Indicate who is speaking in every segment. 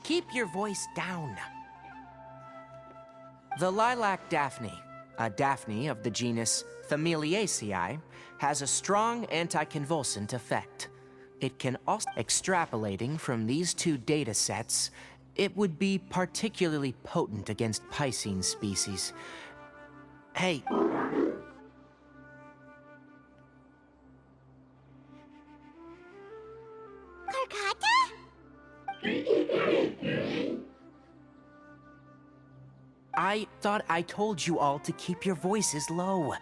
Speaker 1: Keep your voice down. The lilac daphne, a daphne of the genus Thameliaceae, has a strong anticonvulsant effect. It can also... Extrapolating from these two data sets, it would be particularly potent against Piscine species. Hey.
Speaker 2: Karkata?
Speaker 1: I thought I told you all to keep your voices low.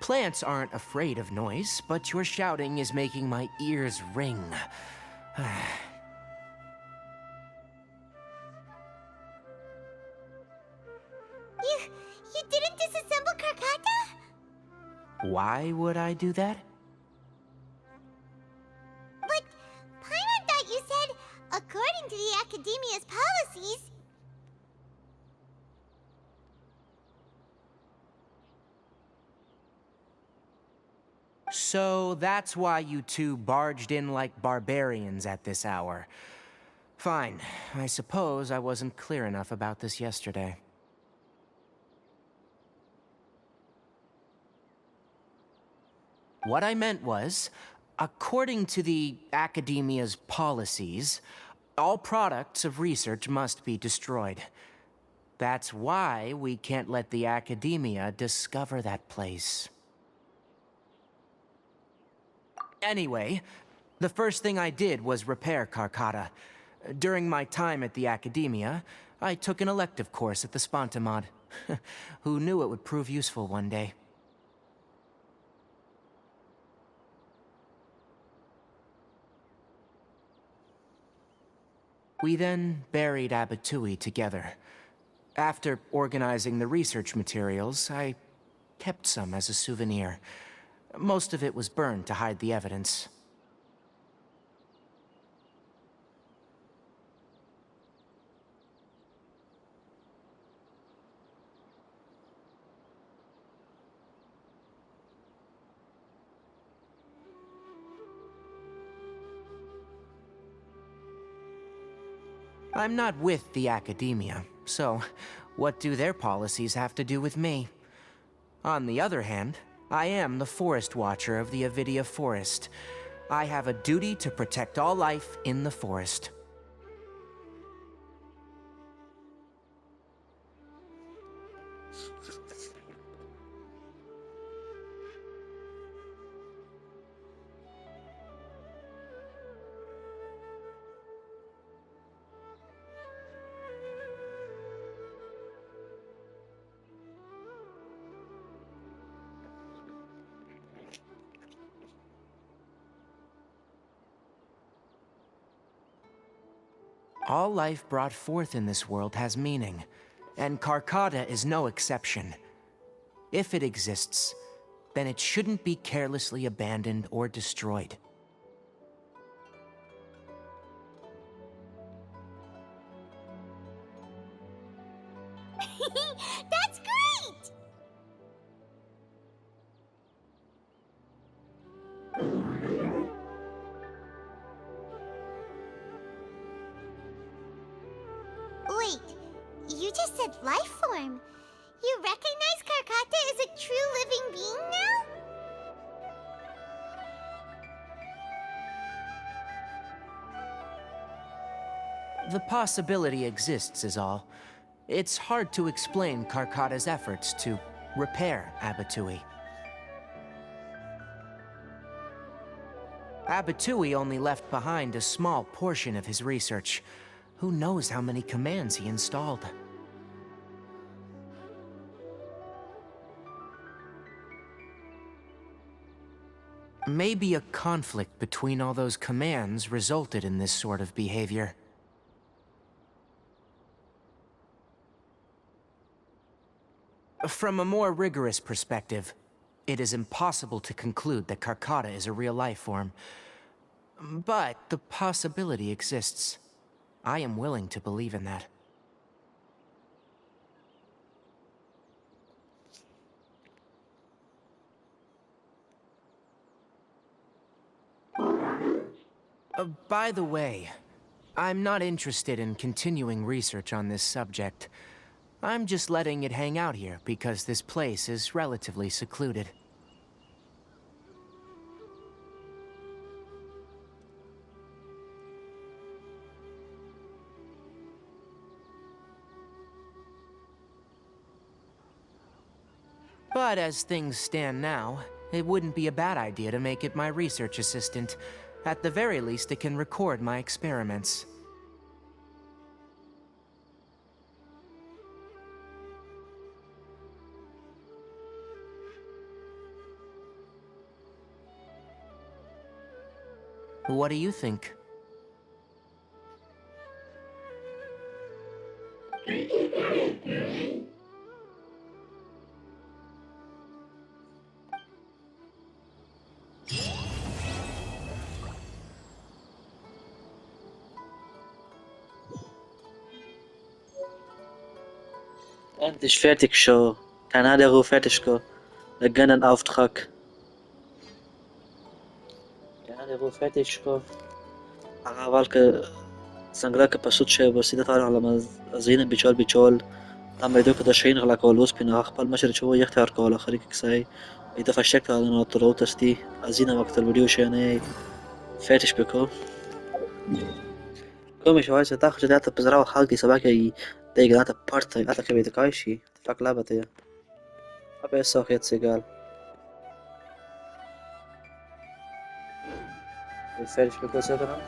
Speaker 1: Plants aren't afraid of noise, but your shouting is making my ears ring.
Speaker 2: You didn't disassemble Karkata?
Speaker 1: Why would I do that?
Speaker 2: But Paimon thought you said, according to the Academia's policies...
Speaker 1: So that's why you two barged in like barbarians at this hour. Fine. I suppose I wasn't clear enough about this yesterday. What I meant was, according to the Academia's policies, all products of research must be destroyed. That's why we can't let the Academia discover that place. Anyway, the first thing I did was repair Karkata. During my time at the Academia, I took an elective course at the Spontamod. Who knew it would prove useful one day? We then buried Abatui together. After organizing the research materials, I kept some as a souvenir. Most of it was burned to hide the evidence. I'm not with the Academia, so what do their policies have to do with me? On the other hand, I am the Forest Watcher of the Avidia Forest. I have a duty to protect all life in the forest. All life brought forth in this world has meaning, and Karkata is no exception. If it exists, then it shouldn't be carelessly abandoned or destroyed.
Speaker 2: That's great! Wait, you just said life form. You recognize Karkata as a true living being now?
Speaker 1: The possibility exists is all. It's hard to explain Karkata's efforts to repair Abatui. Abatui only left behind a small portion of his research. Who knows how many commands he installed? Maybe a conflict between all those commands resulted in this sort of behavior. From a more rigorous perspective, it is impossible to conclude that Karkata is a real life form. But the possibility exists. I am willing to believe in that. By the way, I'm not interested in continuing research on this subject. I'm just letting it hang out here because this place is relatively secluded. But as things stand now, it wouldn't be a bad idea to make it my research assistant. At the very least, it can record my experiments. What do you think?
Speaker 3: Endlich fertig schon. Kanada ruf fertig go. Wir gönnen Auftrag. Kanada ruf fertig go. أول سنگرا پسود شه بسیده تار على زين بيشول بيشول تم يدوك ده شين غلا كولوس بين أخبار مشر شو يختار كولا خريك كساي إذا فشكت على ناطرو تستي أزينا وقت الفيديو شاني فاتش بكو كم شو عايز تاخد جدات بزراعة حالتي سباكي داي جدات بارتي أتلا كبيت كايشي فاك لابتي أبي الساقيت سيقال فاتش بكو سيقال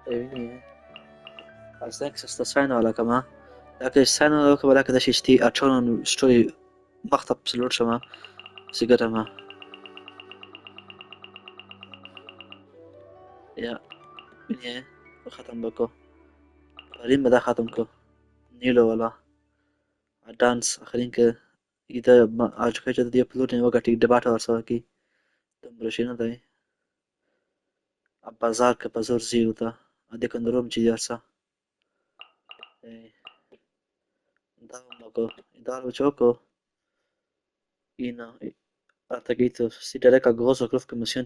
Speaker 3: ايه أصلاً استسفينا ولا كمان لكن السنة لو كبر كده شيء أتشون شوي مخطب سلور شما سيجارة ما يا من هي ختم بكو قريب ما ده ختمكو نيلو ولا دانس آخرين ك إذا ما عجبك جد دي بلور نه وقتی دبات ورسا کی تم رشينا داي بازار که بازار زیو تا أدي كندروم جي ورسا دام مكو دار بچوكو إنا أتاقيتو سي دريكا غوزو كروف كمسيون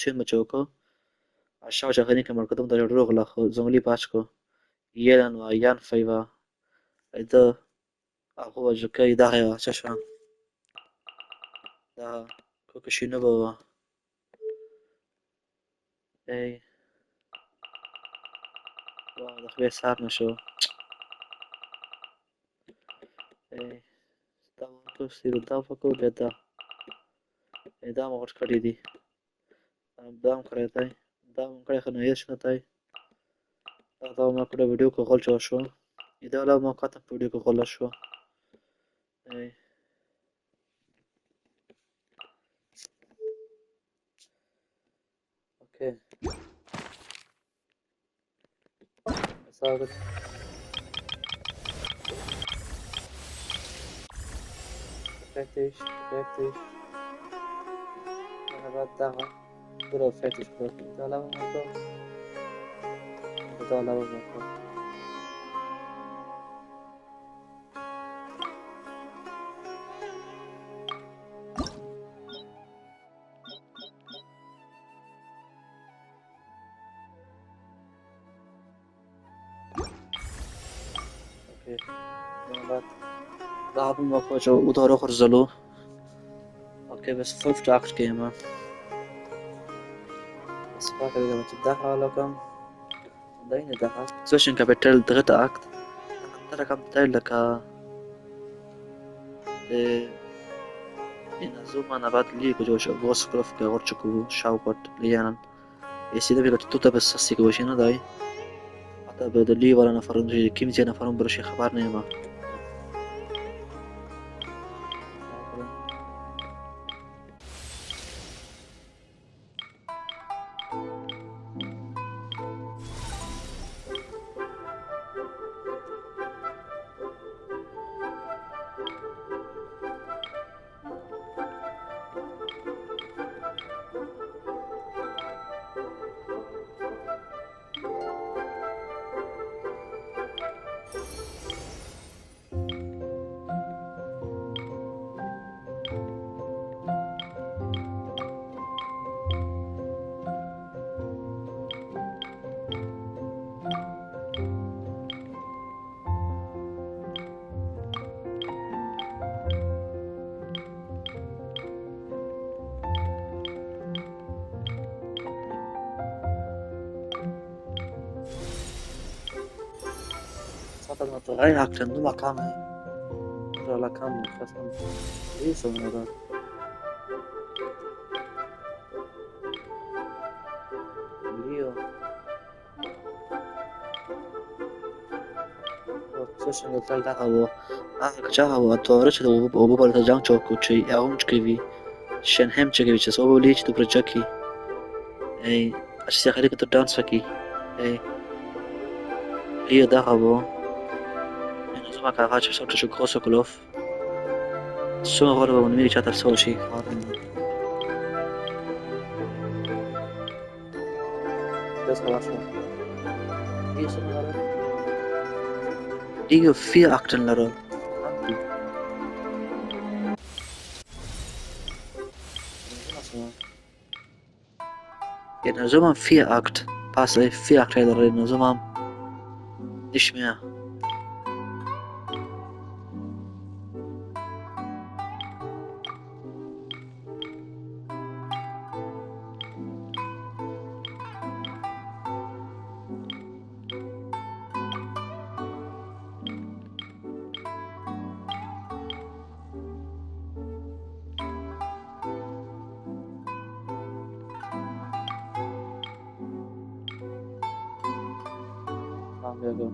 Speaker 3: مچوكو عشاو آخرين كمركضم دا روغ لاخو زونغلي باشكو يلان و يان فايوا إذا أهو جوكي داغيا شاشا دا كوكوشينو بوا اي واو ده خبير سارنا شو اي داو سيرو داو فكو بيدا اي دام غوش كري دي دام كري تاي دام كري خنو يشنا تاي داو ما كده فيديو كو غول شو إذا لا ما كاتب فيديو كو غول شو اي اوكي ساوت فتش انا بعد داغا برو فتش برو إذا لا ما كو إذا لا ما كو اوكي انا بعد ضعف ما كو جو ودارو خرزلو اوكي بس فوف تاكت كيما بس فاكر إذا ما تدافع ولا كم داين دافع سوشن كابيتال dritte Akt ترى كم لك إن زوما نبات لي كجوش بوس كروف كغرشكو شاوكت ليانا يسيدا بيقى تتوتا بس ساسيكو وشينا داي حتى بدلي ولا نفرن كيم زي نفرن برشي خبر نيما أعتقد غير أكتن دو مقام ولا كم خصم ليس من هذا ليو سوشن الثال دعوة كجاه توارش أبو بالت جان شوكوشي أهم كيفي شن هم كيفي شس أبو ليش تبرجكي أي أشياء خليك تدانس فكي أي ليو دعوة إنه زمان كعاش صوت شو كوسو كلوف شو غربة من ميري شاتر سوشي بس خلاص ليو سمعنا ليو في أكتن لرو يعني زمان في أكت بس في أكت هذا إنه زمان إيش مياه يقول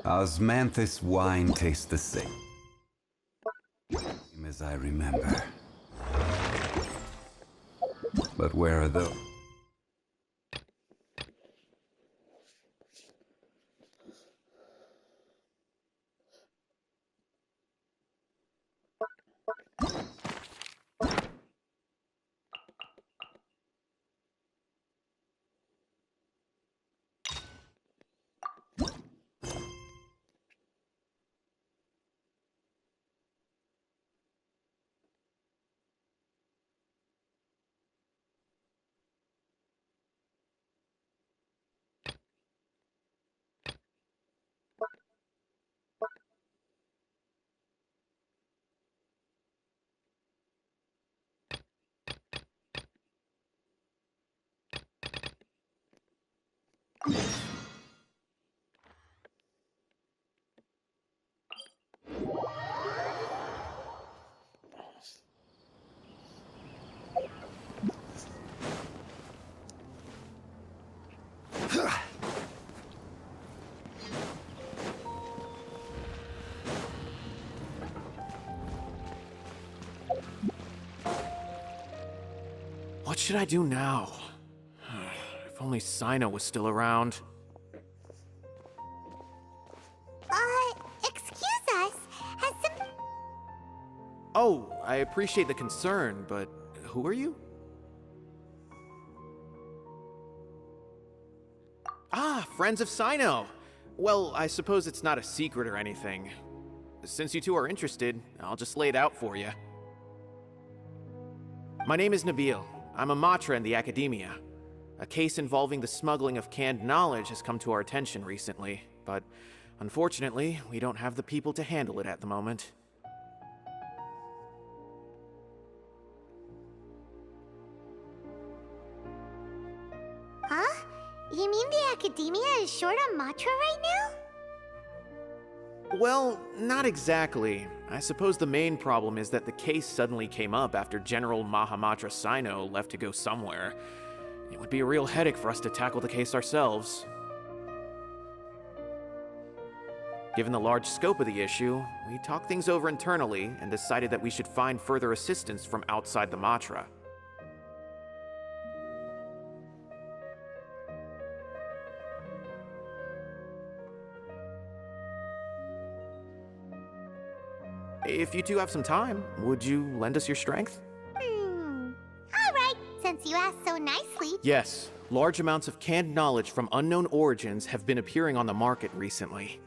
Speaker 4: Osmanthus wine tastes the same as I remember. But where are those?
Speaker 5: What should I do now? If only Sino was still around.
Speaker 2: Excuse us. Has some...
Speaker 5: Oh, I appreciate the concern, but who are you? Ah, friends of Sino. Well, I suppose it's not a secret or anything. Since you two are interested, I'll just lay it out for you. My name is Nabil. I'm a Matra in the Academia. A case involving the smuggling of canned knowledge has come to our attention recently, but unfortunately, we don't have the people to handle it at the moment.
Speaker 2: Huh? You mean the Academia is short on Matra right now?
Speaker 5: Well, not exactly. I suppose the main problem is that the case suddenly came up after General Mahamatra Sino left to go somewhere. It would be a real headache for us to tackle the case ourselves. Given the large scope of the issue, we talked things over internally and decided that we should find further assistance from outside the Matra. If you two have some time, would you lend us your strength?
Speaker 2: Alright, since you asked so nicely.
Speaker 5: Yes, large amounts of canned knowledge from unknown origins have been appearing on the market recently.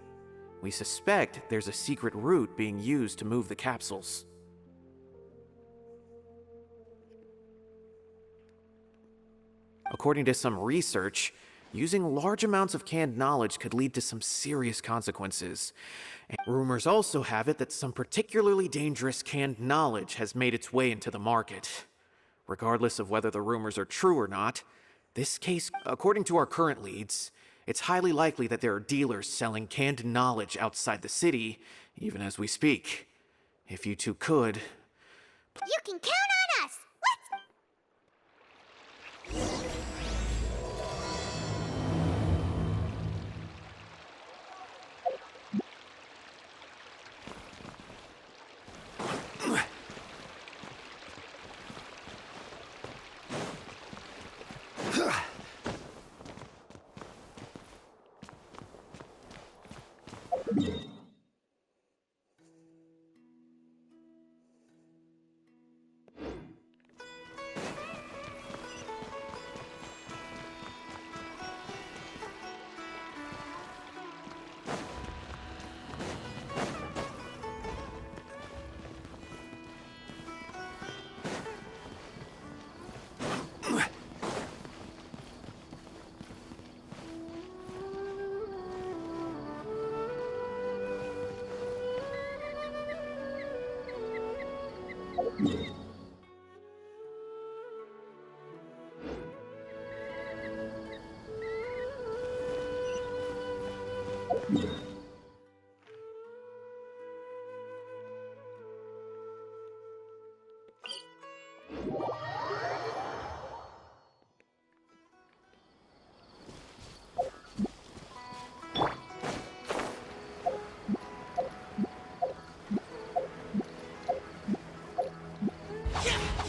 Speaker 5: We suspect there's a secret route being used to move the capsules. According to some research, using large amounts of canned knowledge could lead to some serious consequences. And rumors also have it that some particularly dangerous canned knowledge has made its way into the market. Regardless of whether the rumors are true or not, this case, according to our current leads, it's highly likely that there are dealers selling canned knowledge outside the city, even as we speak. If you two could...
Speaker 2: You can count on us! Let's...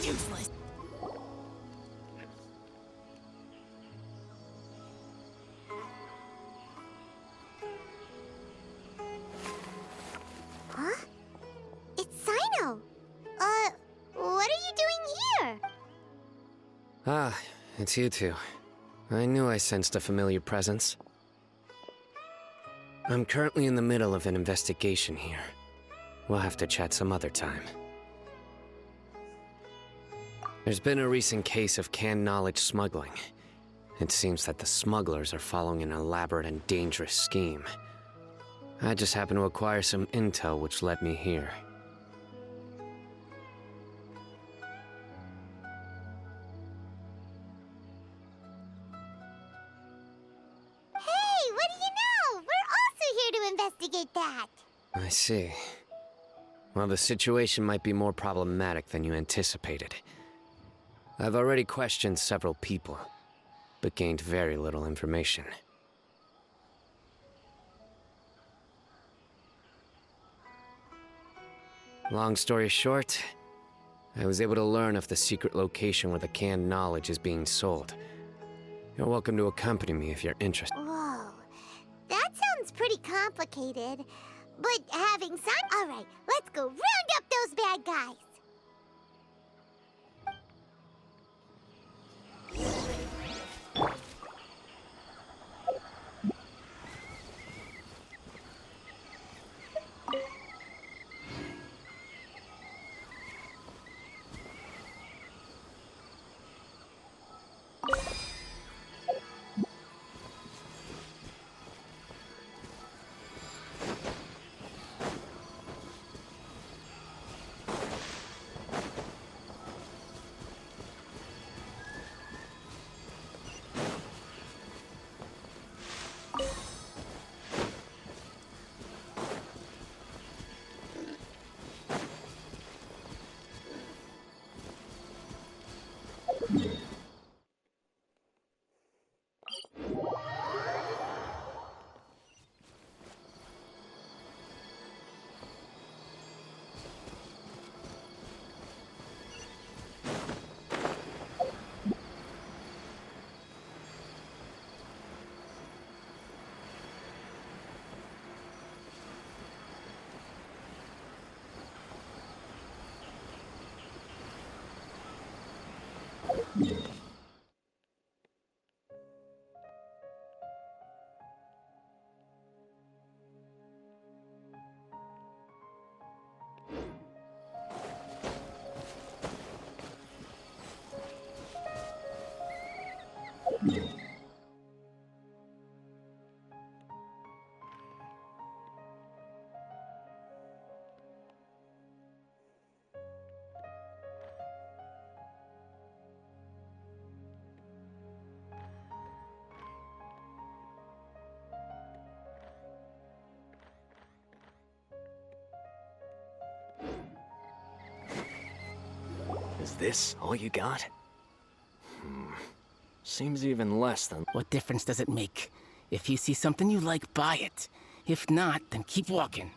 Speaker 2: Useless. Huh? It's Sino. What are you doing here?
Speaker 6: Ah, it's you two. I knew I sensed a familiar presence. I'm currently in the middle of an investigation here. We'll have to chat some other time. There's been a recent case of canned knowledge smuggling. It seems that the smugglers are following an elaborate and dangerous scheme. I just happened to acquire some intel which led me here.
Speaker 2: Hey, what do you know? We're also here to investigate that.
Speaker 6: I see. Well, the situation might be more problematic than you anticipated. I've already questioned several people, but gained very little information. Long story short, I was able to learn of the secret location where the canned knowledge is being sold. You're welcome to accompany me if you're interested.
Speaker 2: Whoa, that sounds pretty complicated. But having some... Alright, let's go round up those bad guys.
Speaker 7: Is this all you got? Seems even less than...
Speaker 8: What difference does it make? If you see something you like, buy it. If not, then keep walking.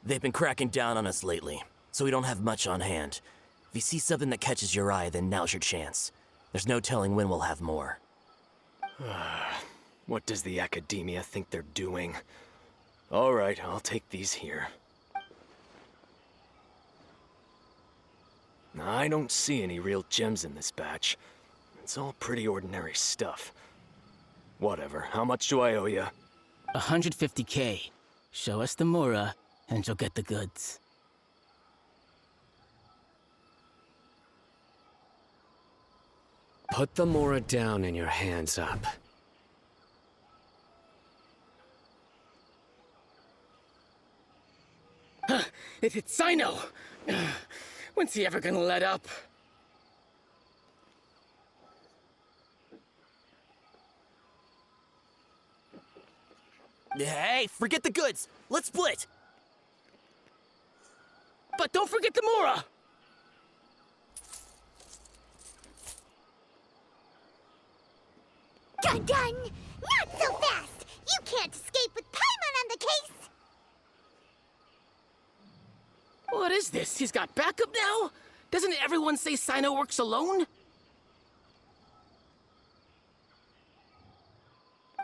Speaker 9: They've been cracking down on us lately, so we don't have much on hand. If you see something that catches your eye, then now's your chance. There's no telling when we'll have more.
Speaker 7: What does the Academia think they're doing? Alright, I'll take these here. I don't see any real gems in this batch. It's all pretty ordinary stuff. Whatever, how much do I owe you?
Speaker 8: 150K. Show us the Mora, and you'll get the goods.
Speaker 6: Put the Mora down and your hands up.
Speaker 8: It's Sino! When's he ever gonna let up?
Speaker 9: Hey, forget the goods! Let's split!
Speaker 8: But don't forget the Mora!
Speaker 2: Dun dun! Not so fast! You can't escape with Paimon on the case!
Speaker 8: What is this? He's got backup now? Doesn't everyone say Sino works alone?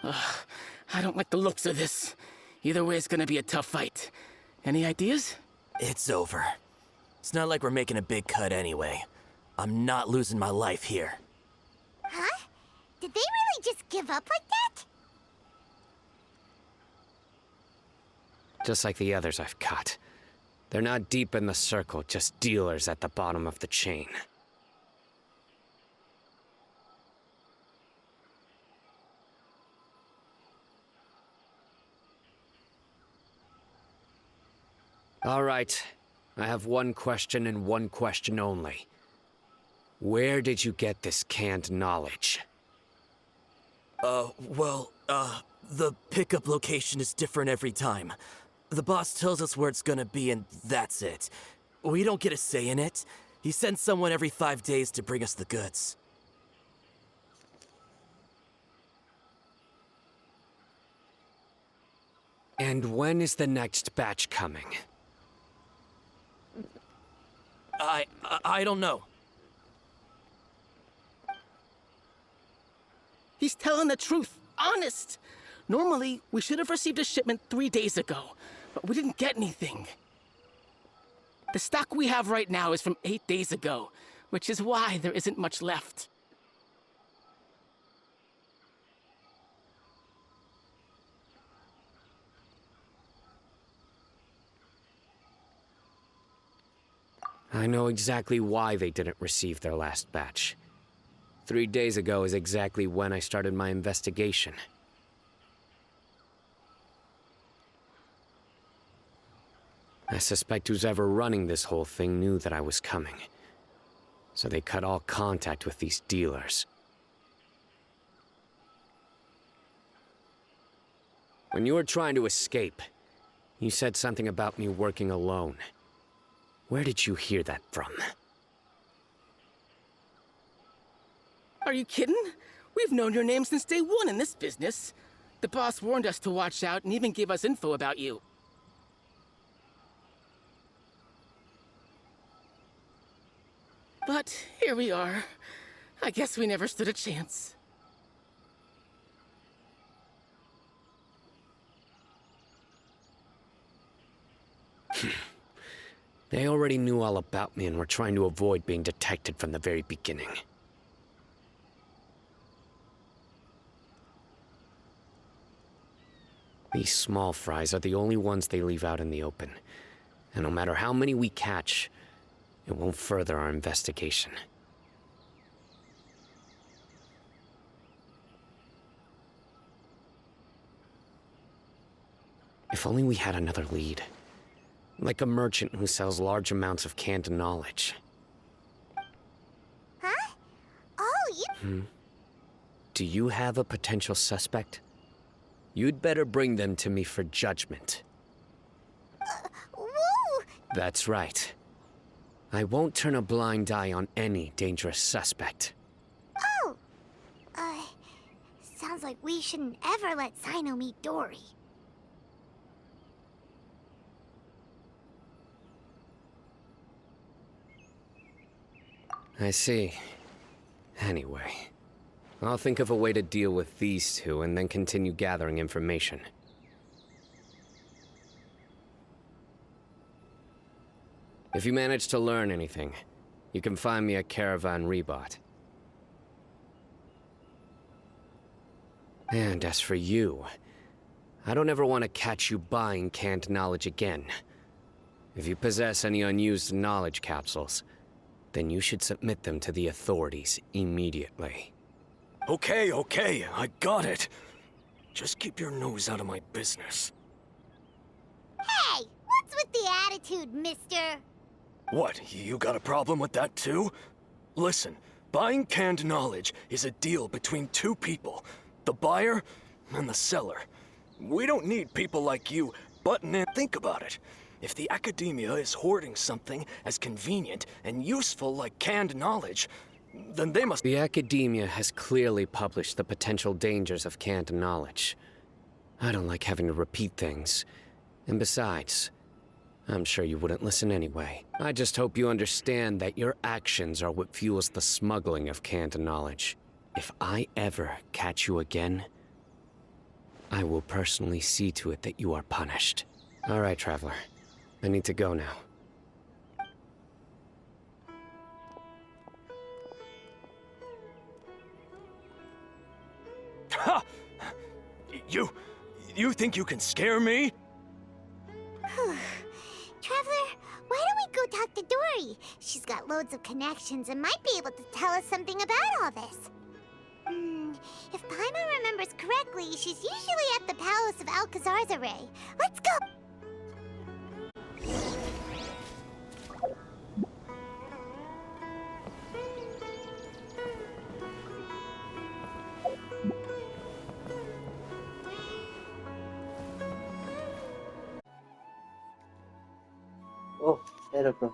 Speaker 8: I don't like the looks of this. Either way, it's gonna be a tough fight. Any ideas?
Speaker 9: It's over. It's not like we're making a big cut anyway. I'm not losing my life here.
Speaker 2: Huh? Did they really just give up like that?
Speaker 6: Just like the others I've caught. They're not deep in the circle, just dealers at the bottom of the chain. All right. I have one question and one question only. Where did you get this canned knowledge?
Speaker 9: The pickup location is different every time. The boss tells us where it's gonna be and that's it. We don't get a say in it. He sends someone every 5 days to bring us the goods.
Speaker 6: And when is the next batch coming?
Speaker 9: I don't know.
Speaker 8: He's telling the truth. Honest. Normally, we should have received a shipment 3 days ago, but we didn't get anything. The stock we have right now is from 8 days ago, which is why there isn't much left.
Speaker 6: I know exactly why they didn't receive their last batch. 3 days ago is exactly when I started my investigation. I suspect who's ever running this whole thing knew that I was coming. So they cut all contact with these dealers. When you were trying to escape, you said something about me working alone. Where did you hear that from?
Speaker 8: Are you kidding? We've known your name since day one in this business. The boss warned us to watch out and even gave us info about you. But here we are. I guess we never stood a chance.
Speaker 6: They already knew all about me and were trying to avoid being detected from the very beginning. These small fries are the only ones they leave out in the open. And no matter how many we catch, it won't further our investigation. If only we had another lead. Like a merchant who sells large amounts of canned knowledge.
Speaker 2: Huh? Oh, you...
Speaker 6: Do you have a potential suspect? You'd better bring them to me for judgment.
Speaker 2: Whoa!
Speaker 6: That's right. I won't turn a blind eye on any dangerous suspect.
Speaker 2: Oh! Sounds like we shouldn't ever let Sino meet Dory.
Speaker 6: I see. Anyway, I'll think of a way to deal with these two and then continue gathering information. If you manage to learn anything, you can find me at Caravan Rebot. And as for you, I don't ever want to catch you buying canned knowledge again. If you possess any unused knowledge capsules, then you should submit them to the authorities immediately.
Speaker 7: Okay, I got it. Just keep your nose out of my business.
Speaker 2: Hey! What's with the attitude, mister?
Speaker 7: What, you got a problem with that too? Listen, buying canned knowledge is a deal between two people. The buyer and the seller. We don't need people like you butting in. Think about it. If the academia is hoarding something as convenient and useful like canned knowledge, then they must—
Speaker 6: The academia has clearly published the potential dangers of canned knowledge. I don't like having to repeat things. And besides, I'm sure you wouldn't listen anyway. I just hope you understand that your actions are what fuels the smuggling of canned knowledge. If I ever catch you again, I will personally see to it that you are punished. All right, Traveler. I need to go now.
Speaker 7: Ha! You think you can scare me?
Speaker 2: Traveler, why don't we go talk to Dory? She's got loads of connections and might be able to tell us something about all this. If Paimon remembers correctly, she's usually at the Palace of Alcazar's. Let's go!
Speaker 3: اوه خیره برو.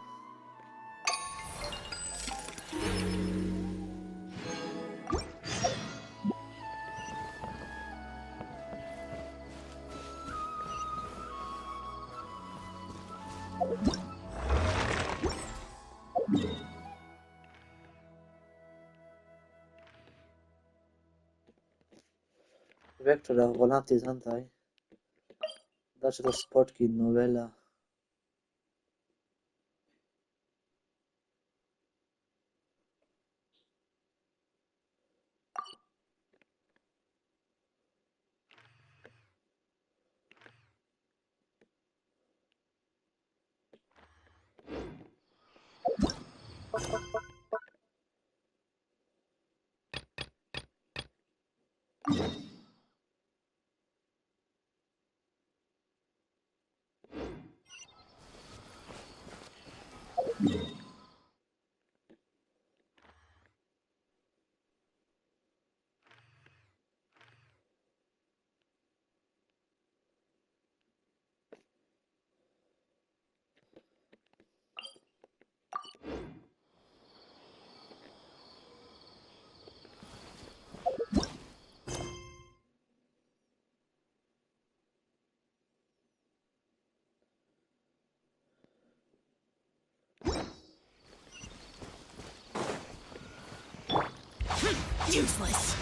Speaker 3: Vector volanti zantai. Dați lo sport ki novela.
Speaker 8: Useless.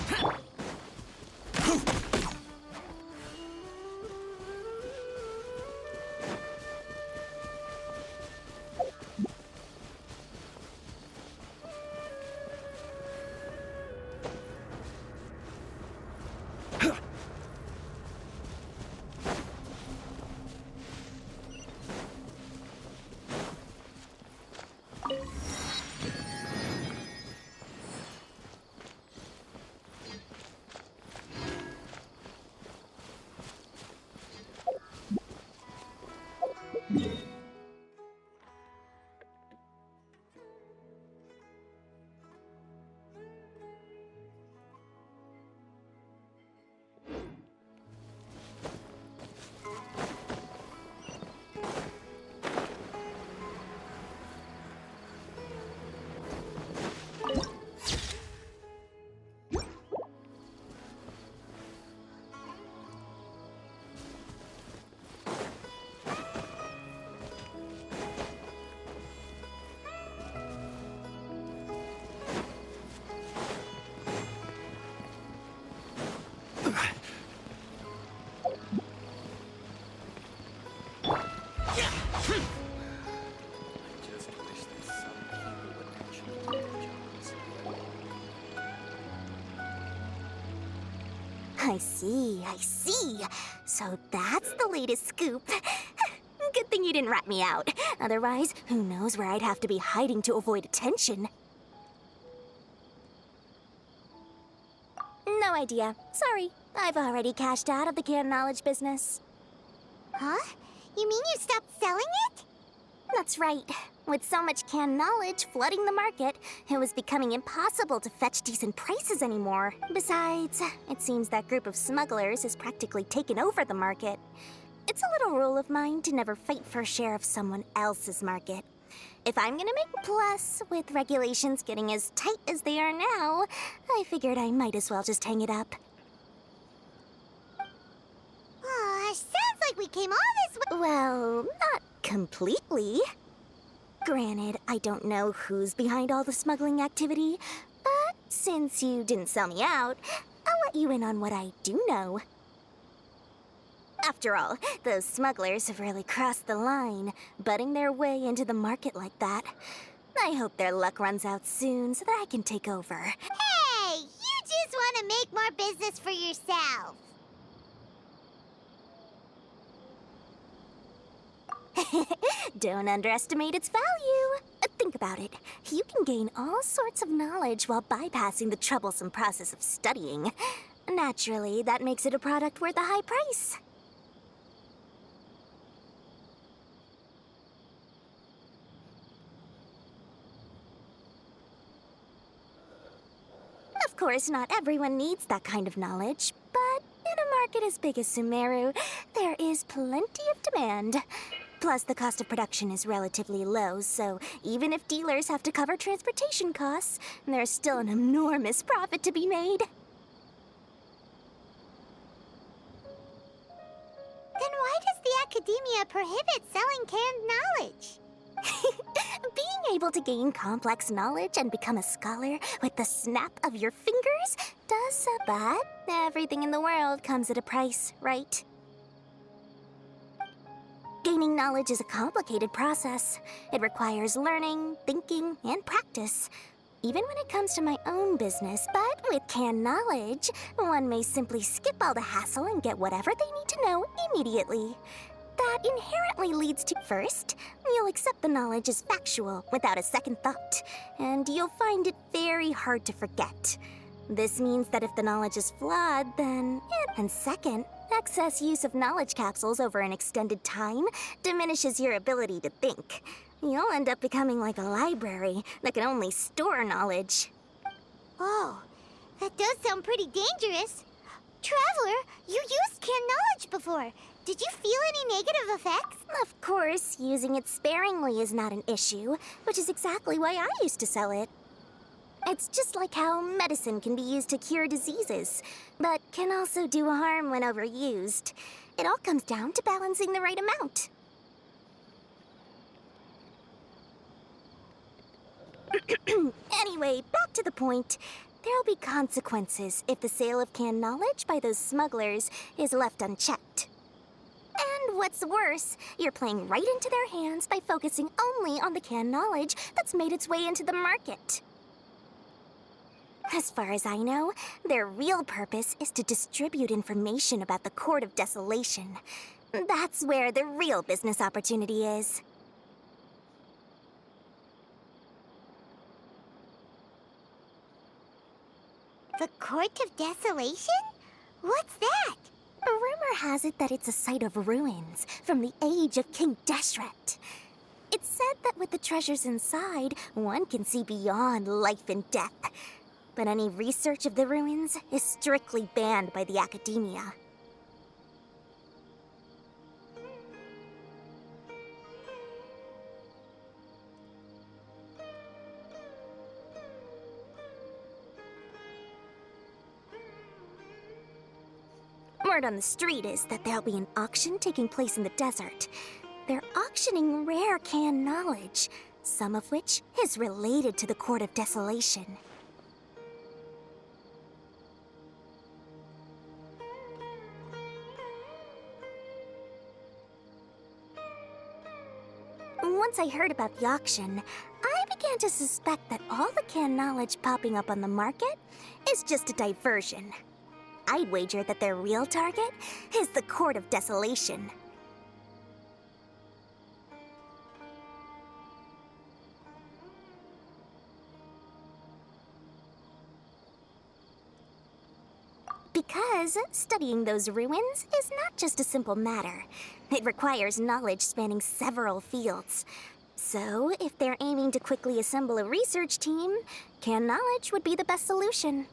Speaker 2: see, I see. So that's the latest scoop. Good thing you didn't rat me out. Otherwise, who knows where I'd have to be hiding to avoid attention. No idea. Sorry. I've already cashed out of the canned knowledge business. Huh? You mean you stopped selling it? That's right. With so much canned knowledge flooding the market, it was becoming impossible to fetch decent prices anymore. Besides, it seems that group of smugglers has practically taken over the market. It's a little rule of mine to never fight for a share of someone else's market. If I'm gonna make a plus, with regulations getting as tight as they are now, I figured I might as well just hang it up. Sounds like we came all this way. Well, not completely. Granted, I don't know who's behind all the smuggling activity, but since you didn't sell me out, I'll let you in on what I do know. After all, those smugglers have really crossed the line, butting their way into the market like that. I hope their luck runs out soon so that I can take over. Hey! You just want to make more business for yourself! Don't underestimate its value. Think about it. You can gain all sorts of knowledge while bypassing the troublesome process of studying. Naturally, that makes it a product worth a high price. Of course, not everyone needs that kind of knowledge, but in a market as big as Sumeru, there is plenty of demand. Plus, the cost of production is relatively low, so even if dealers have to cover transportation costs, there's still an enormous profit to be made. Then why does the Academia prohibit selling canned knowledge? Being able to gain complex knowledge and become a scholar with the snap of your fingers does, but everything in the world comes at a price, right? Gaining knowledge is a complicated process. It requires learning, thinking, and practice. Even when it comes to my own business, but with canned knowledge, one may simply skip all the hassle and get whatever they need to know immediately. That inherently leads to, first, you'll accept the knowledge as factual without a second thought, and you'll find it very hard to forget. This means that if the knowledge is flawed, then... And second, excess use of knowledge capsules over an extended time diminishes your ability to think. You'll end up becoming like a library that can only store knowledge. Oh, that does sound pretty dangerous. Traveler, you used canned knowledge before. Did you feel any negative effects? Of course, using it sparingly is not an issue, which is exactly why I used to sell it. It's just like how medicine can be used to cure diseases, but can also do harm when overused. It all comes down to balancing the right amount. Anyway, back to the point. There'll be consequences if the sale of canned knowledge by those smugglers is left unchecked. And what's worse, you're playing right into their hands by focusing only on the canned knowledge that's made its way into the market. As far as I know, their real purpose is to distribute information about the Court of Desolation. That's where the real business opportunity is. The Court of Desolation? What's that? A rumor has it that it's a site of ruins from the age of King Deshret. It's said that with the treasures inside, one can see beyond life and death. But any research of the ruins is strictly banned by the Academia. Word on the street is that there'll be an auction taking place in the desert. They're auctioning rare canned knowledge, some of which is related to the Court of Desolation. Once I heard about the auction, I began to suspect that all the canned knowledge popping up on the market is just a diversion. I'd wager that their real target is the Court of Desolation. Because studying those ruins is not just a simple matter. It requires knowledge spanning several fields. So, if they're aiming to quickly assemble a research team, canned knowledge would be the best solution.